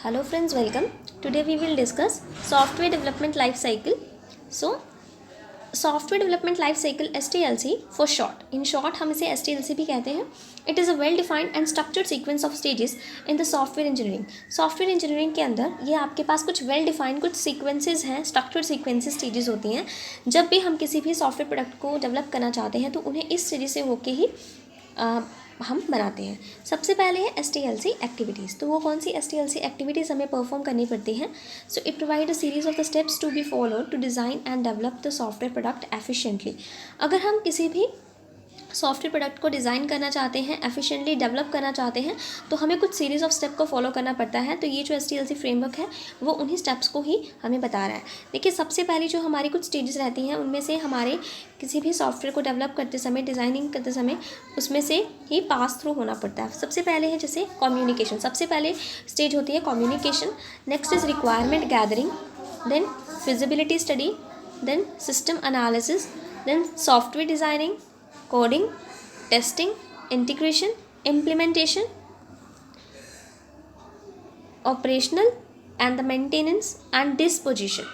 Hello friends, welcome. Today we will discuss software development life cycle. So, software development life cycle SDLC for short. In short हम इसे SDLC भी कहते हैं. It is a well defined and structured sequence of stages in the software engineering. Software engineering के अंदर ये आपके पास कुछ well defined कुछ sequences हैं, structured sequences stages होती हैं. जब भी हम किसी भी सॉफ्टवेयर प्रोडक्ट को डेवलप करना चाहते हैं तो उन्हें इस स्टेज से होके ही हम बनाते हैं. सबसे पहले है SDLC एक्टिविटीज़. तो वो कौन सी SDLC एक्टिविटीज़ हमें परफॉर्म करनी पड़ती हैं. So it provide a series of the steps to be followed to design and develop the software product efficiently. अगर हम किसी भी सॉफ्टवेयर प्रोडक्ट को डिज़ाइन करना चाहते हैं, एफिशिएंटली डेवलप करना चाहते हैं, तो हमें कुछ सीरीज़ ऑफ स्टेप को फॉलो करना पड़ता है. तो ये जो SDLC फ्रेमवर्क है वो उन्हीं स्टेप्स को ही हमें बता रहा है. देखिए, सबसे पहले जो हमारी कुछ स्टेजेस रहती हैं उनमें से हमारे किसी भी सॉफ्टवेयर को डेवलप करते समय, डिज़ाइनिंग करते समय उसमें से ही पास थ्रू होना पड़ता है. सबसे पहले है जैसे कम्युनिकेशन. सबसे पहले स्टेज होती है communication. Next is requirement gathering, then feasibility study, then system analysis, then software designing, coding, testing, integration, implementation, operational and the maintenance and disposition.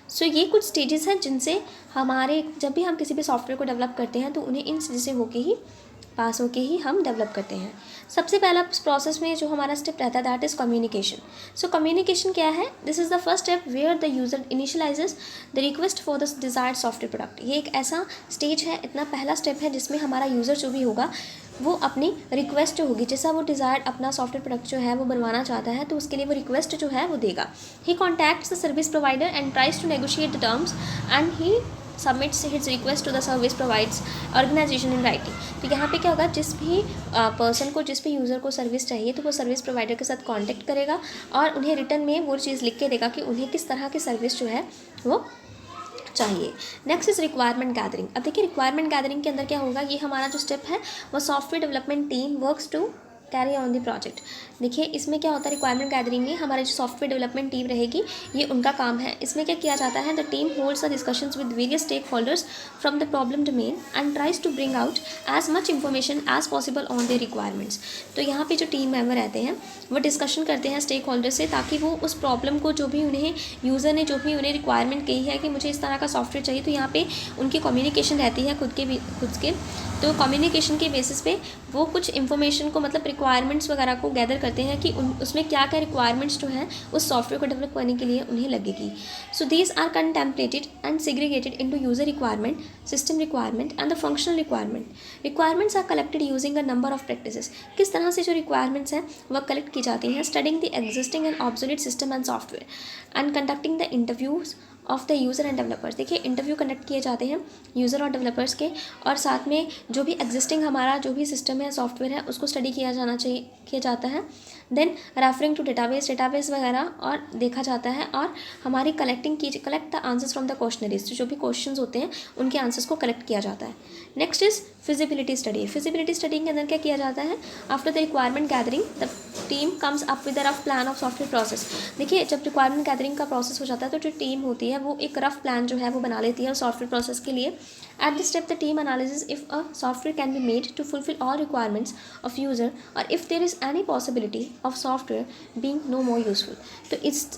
So ये कुछ स्टेजेस हैं जिनसे हमारे जब भी हम किसी भी सॉफ्टवेयर को डेवलप करते हैं तो उन्हें इन स्टेज से होके ही पास होके ही हम डेवलप करते हैं. सबसे पहला प्रोसेस में जो हमारा स्टेप रहता है that is communication. So communication क्या है? This is the first step where the user initialises the request for the desired software product. ये एक ऐसा स्टेज है, इतना पहला स्टेप है जिसमें हमारा यूज़र जो भी होगा वो अपनी रिक्वेस्ट जो होगी, जैसा वो डिज़ायर्ड अपना सॉफ्टवेयर प्रोडक्ट जो है वो बनवाना चाहता है तो उसके लिए वो रिक्वेस्ट जो है वो देगा. He contacts the service provider and tries to negotiate the terms and he submits his request to the service provides organization in writing. तो यहाँ पे क्या होगा, जिस भी पर्सन को, जिस भी यूज़र को सर्विस चाहिए तो वो सर्विस प्रोवाइडर के साथ कांटेक्ट करेगा और उन्हें रिटर्न में वो चीज़ लिख के देगा कि उन्हें किस तरह की सर्विस जो है वो चाहिए. Next is requirement gathering. अब देखिए, रिक्वायरमेंट गैदरिंग के अंदर क्या होगा, ये हमारा जो स्टेप है वो software development team works to carry on the project. देखिए, इसमें क्या होता है, रिक्वायरमेंट गैदरिंग में हमारी जो सॉफ्टवेयर डेवलपमेंट टीम रहेगी ये उनका काम है. इसमें क्या किया जाता है, the team holds the discussions with various stakeholders from the problem domain and tries to bring out as much information as possible on their requirements. तो यहाँ पे जो टीम मेंबर रहते हैं वो डिस्कशन करते हैं स्टेक होल्डर से ताकि वो उस प्रॉब्लम को, जो भी उन्हें यूज़र ने जो भी उन्हें रिक्वायरमेंट कही है कि मुझे इस तरह का सॉफ्टवेयर चाहिए, तो यहाँ पे उनकी कम्युनिकेशन रहती है खुद के. तो कम्युनिकेशन के बेसिस पे वो कुछ इन्फॉर्मेशन को, मतलब रिक्वायरमेंट्स वगैरह को गैदर करते हैं कि उसमें क्या क्या रिक्वायरमेंट्स जो है उस सॉफ्टवेयर को डेवलप करने के लिए उन्हें लगेगी. So these are contemplated and segregated into user requirement, system requirement and the functional requirement. Requirements are collected using a number of practices. किस तरह से जो रिक्वायरमेंट्स हैं वह कलेक्ट की जाती हैं, studying the existing and obsolete system and software and conducting the interviews of the user and developers. देखिए, इंटरव्यू कंडक्ट किए जाते हैं यूज़र और डेवलपर्स के, और साथ में जो भी एग्जिस्टिंग हमारा जो भी सिस्टम है, सॉफ्टवेयर है, उसको स्टडी किया जाता है. देन रेफरिंग टू डेटाबेस वगैरह और देखा जाता है, और हमारी collect the answers from the questionnaires. जो भी क्वेश्चंस होते हैं उनके आंसर्स को कलेक्ट किया जाता है. Next is feasibility study. Feasibility study के अंदर क्या किया जाता है, after the requirement gathering the team comes up with the rough plan of software process. देखिए, जब रिक्वायरमेंट गैदरिंग का प्रोसेस हो जाता है तो जो टीम होती है वो एक रफ प्लान जो है वो बना लेती है सॉफ्टवेयर प्रोसेस के लिए. At this step the team analysis if a software can be made to fulfil all requirements of user और if there is any possibility of software being no more useful. तो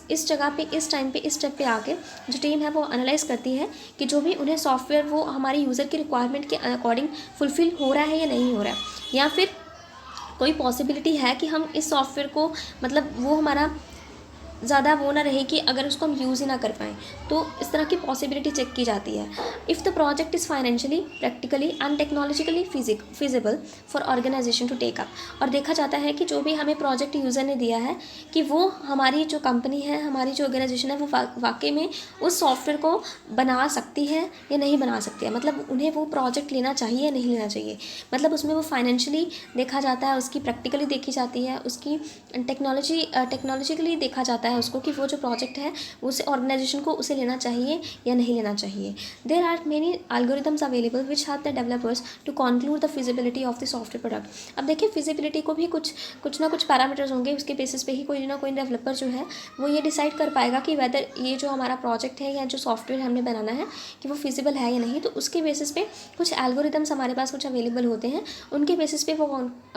इस जगह पे, इस time पे, इस स्टेप पे आके जो टीम है वो एनालाइज करती है कि जो भी उन्हें सॉफ्टवेयर वो हमारे यूज़र के रिक्वायरमेंट के अकॉर्डिंग फुलफिल हो रहा है या नहीं हो रहा है, या फिर कोई पॉसिबिलिटी है कि हम इस सॉफ्टवेयर को, मतलब वो हमारा ज़्यादा वो ना रहे कि अगर उसको हम यूज़ ही ना कर पाएँ. तो इस तरह की पॉसिबिलिटी चेक की जाती है. If the project is financially, practically and technologically feasible for organization to take up. और देखा जाता है कि जो भी हमें प्रोजेक्ट यूज़र ने दिया है कि वो हमारी जो कंपनी है, हमारी जो ऑर्गेनाइजेशन है, वो वाकई में उस सॉफ्टवेयर को बना सकती है या नहीं बना सकती है. मतलब उन्हें वो प्रोजेक्ट लेना चाहिए या नहीं लेना चाहिए. मतलब उसमें वो फाइनेंशियली देखा जाता है, उसकी प्रैक्टिकली देखी जाती है, उसकी टेक्नोलॉजिकली देखा जाता है है उसको कि वो जो प्रोजेक्ट है उसे ऑर्गेनाइजेशन को उसे लेना चाहिए या नहीं लेना चाहिए। There are many algorithms available which help the developers to conclude the feasibility of the software product. अब देखिए फिजिबिलिटी को भी कुछ ना कुछ पैरामीटर्स होंगे, उसके बेसिस पे ही कोई ना कोई डेवलपर जो है वो ये डिसाइड कर पाएगा कि वेदर ये जो हमारा प्रोजेक्ट है या जो सॉफ्टवेयर हमने बनाना है कि वो फिजिबल है या नहीं। तो उसके बेसिस पे कुछ एल्गोरिदम्स हमारे पास कुछ अवेलेबल होते हैं, उनके बेसिस पे वो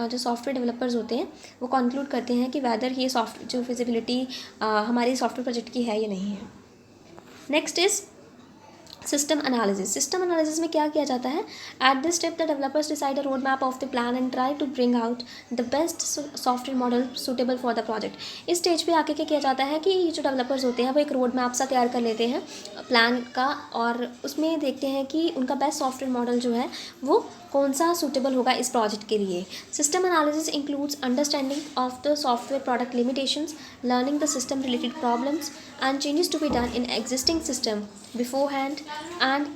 जो सॉफ्टवेयर डेवलपर्स होते हैं वो कंक्लूड करते हैं कि वेदर ये जो फिजिबिलिटी हमारी सॉफ्टवेयर प्रोजेक्ट की है या नहीं है। Next is system analysis. System analysis में क्या किया जाता है, at this step the developers decide a road map of the plan and try to bring out the best software model suitable for the project. इस stage पे आके क्या किया जाता है कि जो डेवलपर्स होते हैं वो एक रोड मैप सा तैयार कर लेते हैं प्लान का, और उसमें देखते हैं कि उनका बेस्ट सॉफ्टवेयर मॉडल जो है वो कौन सा सूटेबल होगा इस प्रोजेक्ट के लिए। System analysis includes understanding of the software product limitations, learning the system related problems and changes to be done in existing system beforehand, and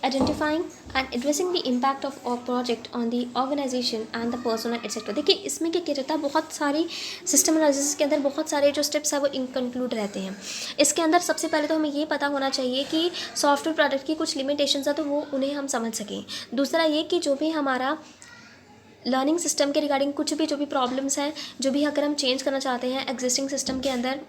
identifying and addressing the impact of our project on the organization and the personnel etc. देखिए इसमें क्या किया जाता है, बहुत सारी system analysis के अंदर बहुत सारे जो स्टेप्स है वो इंक्लूड रहते हैं। इसके अंदर सबसे पहले तो हमें ये पता होना चाहिए कि सॉफ्टवेयर प्रोडक्ट की कुछ लिमिटेशंस है तो वो उन्हें हम समझ सकें। दूसरा ये कि जो भी हमारा लर्निंग सिस्टम के रिगार्डिंग कुछ भी जो भी प्रॉब्लम्स हैं, जो भी अगर हम चेंज करना चाहते हैं एग्जिस्टिंग सिस्टम के अंदर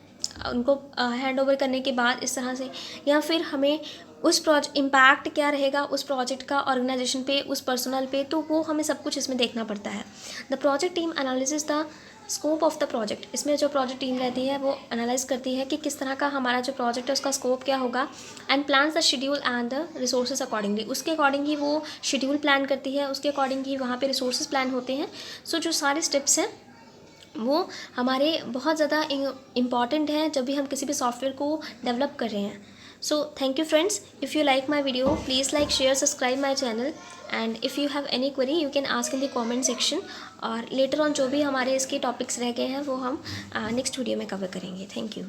उनको हैंड ओवर करने के बाद इस तरह से, या फिर हमें उस इम्पैक्ट क्या रहेगा उस प्रोजेक्ट का ऑर्गेनाइजेशन पे, उस पर्सनल पे, तो वो हमें सब कुछ इसमें देखना पड़ता है। The project team analysis the scope of the project. इसमें जो प्रोजेक्ट टीम रहती है वो एनालाइज करती है कि किस तरह का हमारा जो प्रोजेक्ट है उसका स्कोप क्या होगा, and plans the schedule and the resources accordingly. उसके अकॉर्डिंग ही वो शेड्यूल प्लान करती है, उसके अकॉर्डिंग ही वहाँ पे रिसोर्सेज प्लान होते हैं। सो जो सारे स्टेप्स हैं वो हमारे बहुत ज़्यादा इम्पॉर्टेंट हैं जब भी हम किसी भी सॉफ्टवेयर को डेवलप कर रहे हैं। So thank you friends, if you like my video please like share subscribe my channel, and if you have any query you can ask in the comment section, और लेटर ऑन जो भी हमारे इसके topics रह गए हैं वो हम नेक्स्ट वीडियो में कवर करेंगे। Thank you.